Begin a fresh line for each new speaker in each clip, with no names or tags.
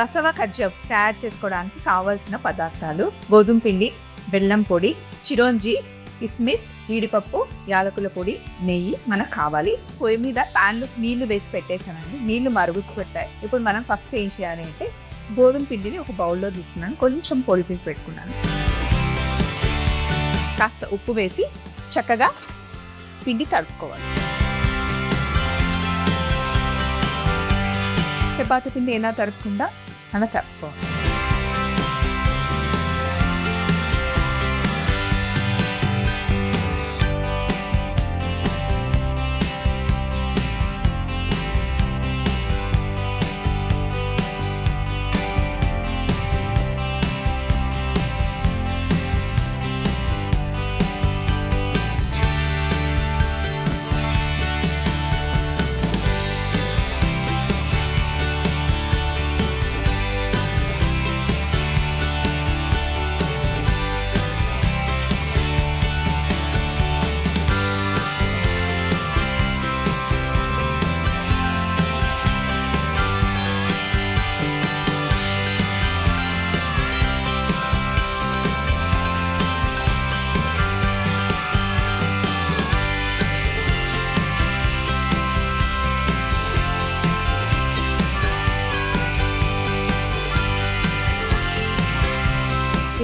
బసవ కజ్జం తయారు చేసుకోవడానికి కావాల్సిన పదార్థాలు: గోధుమ పిండి, బెల్లం పొడి, చిరోంజి, కిస్మిస్, జీడిపప్పు, యాలకుల పొడి, నెయ్యి మనకు కావాలి. పొయ్యి మీద ప్యాన్లో నీళ్లు వేసి పెట్టేసానండి. నీళ్లు మరుగుతూ పెట్టాయి. ఇప్పుడు మనం ఫస్ట్ ఏం చేయాలి అంటే గోధుమ పిండిని ఒక బౌల్లో తీసుకున్నాను, కొంచెం పొడి పిండి పెట్టుకున్నాను, కాస్త ఉప్పు వేసి చక్కగా పిండి తడుపుకోవాలి. చపాతీ పిండి ఎలా తడుపుకుందా అలా తడుపుకోవాలి.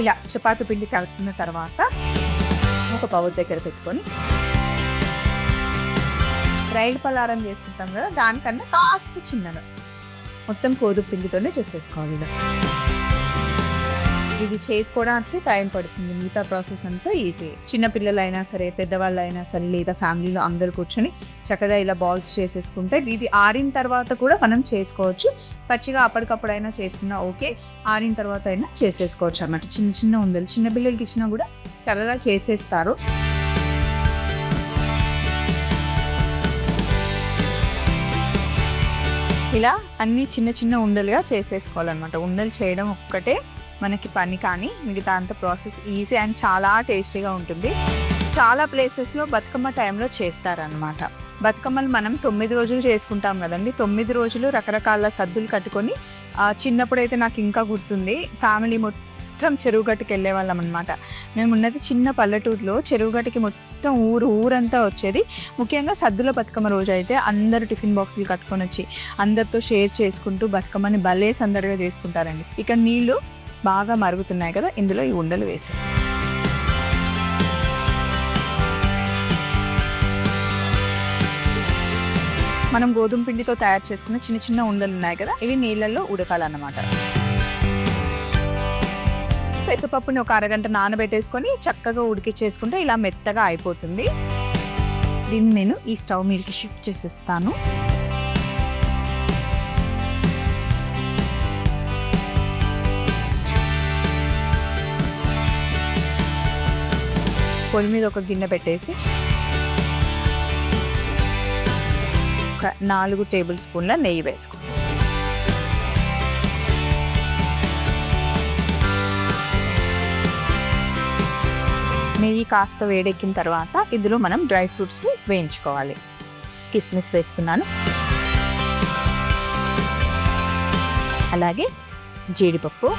ఇలా చపాతీ పిండి కలుపుకున్న తర్వాత ఒక పౌర్ దగ్గర పెట్టుకొని రైలు పలారం చేసుకుంటాం కదా, దానికన్నా కాస్త చిన్నగా మొత్తం గోధుమ పిండితోనే చేసేసుకోవాలి. ఇలా ఇది చేసుకోవడానికి టైం పడుతుంది. మిగతా ప్రాసెస్ అంతా ఈజీ. చిన్నపిల్లలైనా సరే, పెద్దవాళ్ళైనా సరే, లేదా ఫ్యామిలీలో అందరు కూర్చొని చక్కగా ఇలా బాల్స్ చేసేసుకుంటే ఇది ఆరిన తర్వాత కూడా మనం చేసుకోవచ్చు. పచ్చిగా అప్పటికప్పుడైనా చేసుకున్నా ఓకే, ఆరిన తర్వాత అయినా చేసేసుకోవచ్చు అన్నమాట. చిన్న చిన్న ఉండలు చిన్నపిల్లలకి ఇచ్చినా కూడా చక్కగా చేసేస్తారు. ఇలా అన్ని చిన్న చిన్న ఉండలుగా చేసేసుకోవాలన్నమాట. ఉండలు చేయడం ఒక్కటే మనకి పని, కానీ మిగతా అంత ప్రాసెస్ ఈజీ అండ్ చాలా టేస్టీగా ఉంటుంది. చాలా ప్లేసెస్లో బతుకమ్మ టైంలో చేస్తారనమాట. బతుకమ్మలు మనం 9 రోజులు చేసుకుంటాం కదండి. 9 రోజులు రకరకాల సద్దులు కట్టుకొని, చిన్నప్పుడైతే నాకు ఇంకా గుర్తుంది, ఫ్యామిలీ మొత్తం చెరువుగట్టుకి వెళ్ళే వాళ్ళం అనమాట. మేము ఉన్నది చిన్న పల్లెటూరులో. చెరువుగట్టుకి మొత్తం ఊరంతా వచ్చేది. ముఖ్యంగా సద్దుల బతుకమ్మ రోజు అయితే అందరూ టిఫిన్ బాక్సులు కట్టుకొని వచ్చి అందరితో షేర్ చేసుకుంటూ బతుకమ్మని భలే సందడిగా చేసుకుంటారండి. ఇక నీళ్ళు బాగా మరుగుతున్నాయి కదా, ఇందులో ఈ ఉండలు వేసాయి. మనం గోధుమ పిండితో తయారు చేసుకున్న చిన్న చిన్న ఉండలు ఉన్నాయి కదా, ఇవి నీళ్ళల్లో ఉడకాలన్నమాట. పెసరపప్పుని ఒక అరగంట నానబెట్టేసుకొని చక్కగా ఉడికిచ్చేసుకుంటే ఇలా మెత్తగా అయిపోతుంది. దీన్ని నేను ఈ స్టవ్ మీదకి షిఫ్ట్ చేసేస్తాను. పొయ్యి మీద ఒక గిన్నె పెట్టేసి ఒక 4 టేబుల్ స్పూన్ల నెయ్యి వేసుకో. నెయ్యి కాస్త వేడెక్కిన తర్వాత ఇందులో మనం డ్రై ఫ్రూట్స్ని వేయించుకోవాలి. కిస్మిస్ వేస్తున్నాను, అలాగే జీడిపప్పు.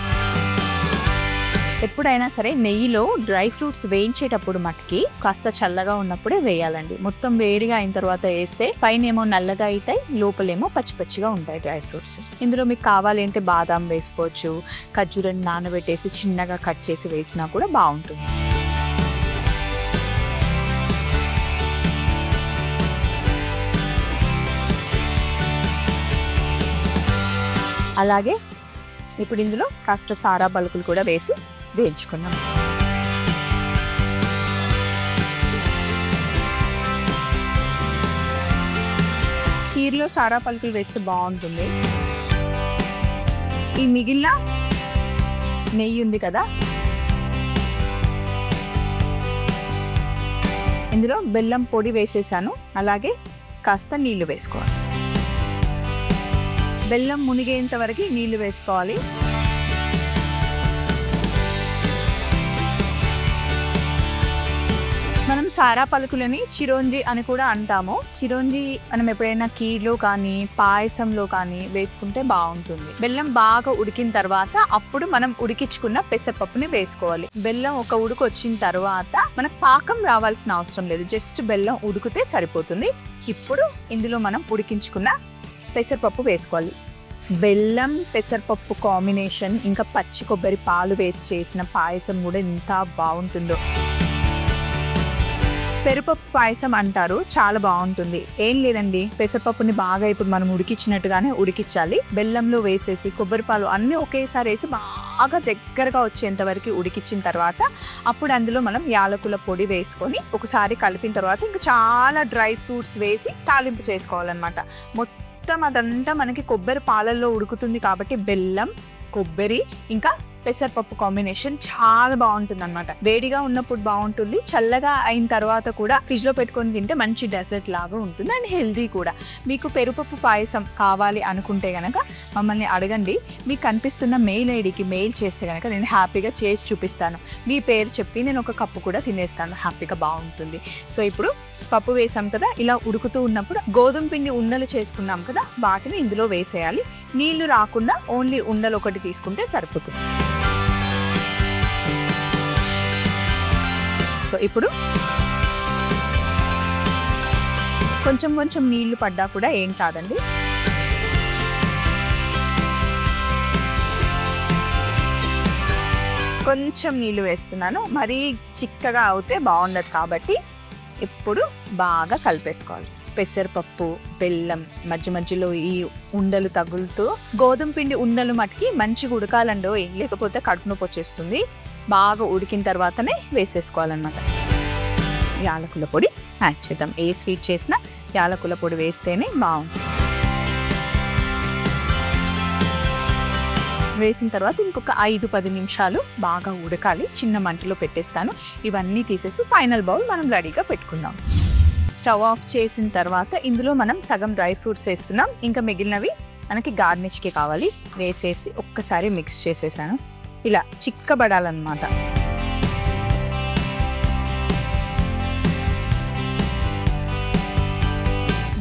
ఎప్పుడైనా సరే నెయ్యిలో డ్రై ఫ్రూట్స్ వేయించేటప్పుడు మటుకి కాస్త చల్లగా ఉన్నప్పుడే వేయాలండి. మొత్తం వేడిగా అయిన తర్వాత వేస్తే పైన ఏమో నల్లగా అవుతాయి, లోపలేమో పచ్చి పచ్చిగా ఉంటాయి డ్రై ఫ్రూట్స్. ఇందులో మీకు కావాలి అంటే బాదాం వేసుకోవచ్చు, ఖర్జూరాన్ని నానబెట్టేసి చిన్నగా కట్ చేసి వేసినా కూడా బాగుంటుంది. అలాగే ఇప్పుడు ఇందులో కాస్త సారా పలుకులు కూడా వేసి వేయించుకున్నాం. కీర్లో సారా పలుకులు వేస్తే బాగుంటుంది. ఈ మిగిలిన నెయ్యి ఉంది కదా, ఇందులో బెల్లం పొడి వేసేసాను. అలాగే కాస్త నీళ్లు వేసుకోవాలి. బెల్లం మునిగేంత వరకు నీళ్లు వేసుకోవాలి. మనం సారా పలుకులని చిరోంజి అని కూడా అంటాము. చిరోంజి మనం ఎప్పుడైనా కీర్లో కానీ పాయసంలో కానీ వేసుకుంటే బాగుంటుంది. బెల్లం బాగా ఉడికిన తర్వాత అప్పుడు మనం ఉడికించుకున్న పెసరపప్పుని వేసుకోవాలి. బెల్లం ఒక ఉడుకు వచ్చిన తర్వాత మనకు పాకం రావాల్సిన అవసరం లేదు, జస్ట్ బెల్లం ఉడికితే సరిపోతుంది. ఇప్పుడు ఇందులో మనం ఉడికించుకున్న పెసరపప్పు వేసుకోవాలి. బెల్లం పెసరపప్పు కాంబినేషన్ ఇంకా పచ్చి కొబ్బరి పాలు వేసి చేసిన పాయసం కూడా ఎంత బాగుంటుందో. పెరుపప్పు పాయసం అంటారు, చాలా బాగుంటుంది. ఏం లేదండి, పెసరపప్పుని బాగా ఇప్పుడు మనం ఉడికించినట్టుగానే ఉడికించాలి. బెల్లంలో వేసేసి కొబ్బరి పాలు అన్నీ ఒకేసారి వేసి బాగా దగ్గరగా వచ్చేంత వరకు ఉడికించిన తర్వాత అప్పుడు అందులో మనం యాలకుల పొడి వేసుకొని ఒకసారి కలిపిన తర్వాత ఇంకా చాలా డ్రై ఫ్రూట్స్ వేసి తాలింపు చేసుకోవాలన్నమాట. మొత్తం అదంతా మనకి కొబ్బరి పాలల్లో ఉడుకుతుంది కాబట్టి బెల్లం, కొబ్బరి ఇంకా పెసరపప్పు కాంబినేషన్ చాలా బాగుంటుంది అనమాట. వేడిగా ఉన్నప్పుడు బాగుంటుంది, చల్లగా అయిన తర్వాత కూడా ఫ్రిడ్జ్ లో పెట్టుకొని తింటే మంచి డెజర్ట్ లాగా ఉంటుంది అండ్ హెల్దీ కూడా. మీకు పెరుపప్పు పాయసం కావాలి అనుకుంటే గనక మమ్మల్ని అడగండి. మీకు కనిపిస్తున్న మెయిల్ ఐడికి మెయిల్ చేస్తే గనక నేను హ్యాపీగా చేసి చూపిస్తాను. మీ పేరు చెప్పి నేను ఒక కప్పు కూడా తినేస్తాను, హ్యాపీగా బాగుంటుంది. సో ఇప్పుడు పప్పు వేసాం కదా, ఇలా ఉడుకుతూ ఉన్నప్పుడు గోధుమ పిండి ఉండలు చేసుకున్నాం కదా, వాటిని ఇందులో వేసేయాలి. నీళ్లు రాకుండా ఓన్లీ ఉండలు ఒకటి తీసుకుంటే సరిపోతుంది. సో ఇప్పుడు కొంచెం కొంచెం నీళ్లు పడ్డా కూడా ఏం కాదండి. కొంచెం నీళ్లు వేస్తున్నాను, మరీ చిక్కగా అవుతే బాగుండదు కాబట్టి ఇప్పుడు బాగా కలిపేసుకోవాలి. పెసరపప్పు, బెల్లం మధ్య మధ్యలో ఈ ఉండలు తగులుతూ, గోధుమ పిండి ఉండలు మటుకి మంచిగా ఉడకాలండో, లేకపోతే కడుపు నొప్పి వచ్చేస్తుంది. బాగా ఉడికిన తర్వాతనే వేసేసుకోవాలన్నమాట. యాలకుల పొడి యాడ్ చేద్దాం. ఏ స్వీట్ చేసినా యాలకుల పొడి వేస్తేనే బాగుంటుంది. వేసిన తర్వాత ఇంకొక 5-10 నిమిషాలు బాగా ఉడకాలి. చిన్న మంటలో పెట్టేస్తాను. ఇవన్నీ తీసేసి ఫైనల్ బౌల్ మనం రెడీగా పెట్టుకుందాం. స్టవ్ ఆఫ్ చేసిన తర్వాత ఇందులో మనం సగం డ్రై ఫ్రూట్స్ వేస్తున్నాం. ఇంకా మిగిలినవి మనకి గార్నిష్కి కావాలి. వేసేసి ఒక్కసారి మిక్స్ చేసేసాను. ఇలా చిక్కబడాలన్నమాట.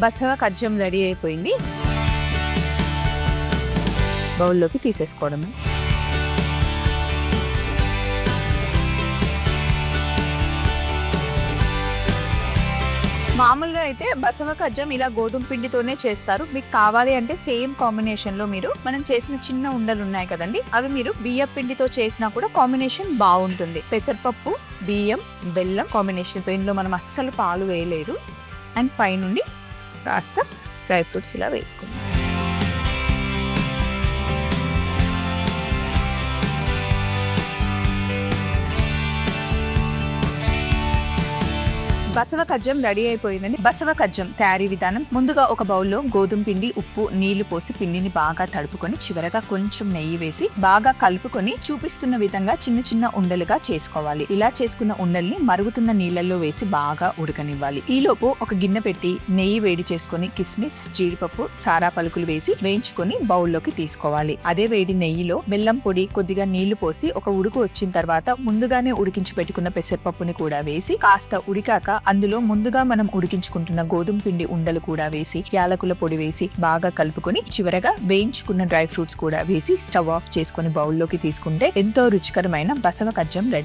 బసవ కజ్జం రెడీ అయిపోయింది. బౌల్లోకి తీసేసుకోవడమే. మామూలుగా అయితే బసవ కజ్జం ఇలా గోధుమ పిండితోనే చేస్తారు. మీకు కావాలి అంటే సేమ్ కాంబినేషన్ లో మీరు మనం చేసిన చిన్న ఉండలు ఉన్నాయి కదండి, అవి మీరు బియ్యం పిండితో చేసినా కూడా కాంబినేషన్ బాగుంటుంది. పెసరపప్పు, బియ్యం, బెల్లం కాంబినేషన్ తో. ఇందులో మనం అస్సలు పాలు వేయలేదు. అండ్ పైనుండి కాస్త డ్రై ఫ్రూట్స్ ఇలా వేసుకుందాం. బసవ కజ్జం రెడీ అయిపోయిందండి. బసవ కజ్జం తయారీ విధానం: ముందుగా ఒక బౌల్లో గోధుమ పిండి, ఉప్పు, నీళ్లు పోసి పిండిని బాగా తడుపుకొని చివరగా కొంచెం నెయ్యి వేసి బాగా కలుపుకొని చూపిస్తున్న విధంగా చిన్న చిన్న ఉండలుగా చేసుకోవాలి. ఇలా చేసుకున్న ఉండల్ని మరుగుతున్న నీళ్లలో వేసి బాగా ఉడకనివ్వాలి. ఈలోపు ఒక గిన్నె పెట్టి నెయ్యి వేడి చేసుకొని కిస్మిస్, జీడిపప్పు, సారా పలుకులు వేసి వేయించుకొని బౌల్లోకి తీసుకోవాలి. అదే వేడి నెయ్యిలో బెల్లం పొడి, కొద్దిగా నీళ్లు పోసి ఒక ఉడుకు వచ్చిన తర్వాత ముందుగానే ఉడికించి పెట్టుకున్న పెసరపప్పుని కూడా వేసి కాస్త ఉడికాక అందులో ముందుగా మనం ఉడికించుకుంటున్న గోధుమ పిండి ఉండలు కూడా వేసి యాలకుల పొడి వేసి బాగా కలుపుకొని చివరగా వేయించుకున్న డ్రై ఫ్రూట్స్ కూడా వేసి స్టవ్ ఆఫ్ చేసుకుని బౌల్లోకి తీసుకుంటే ఎంతో రుచికరమైన బసవ కజ్జం రెడీ.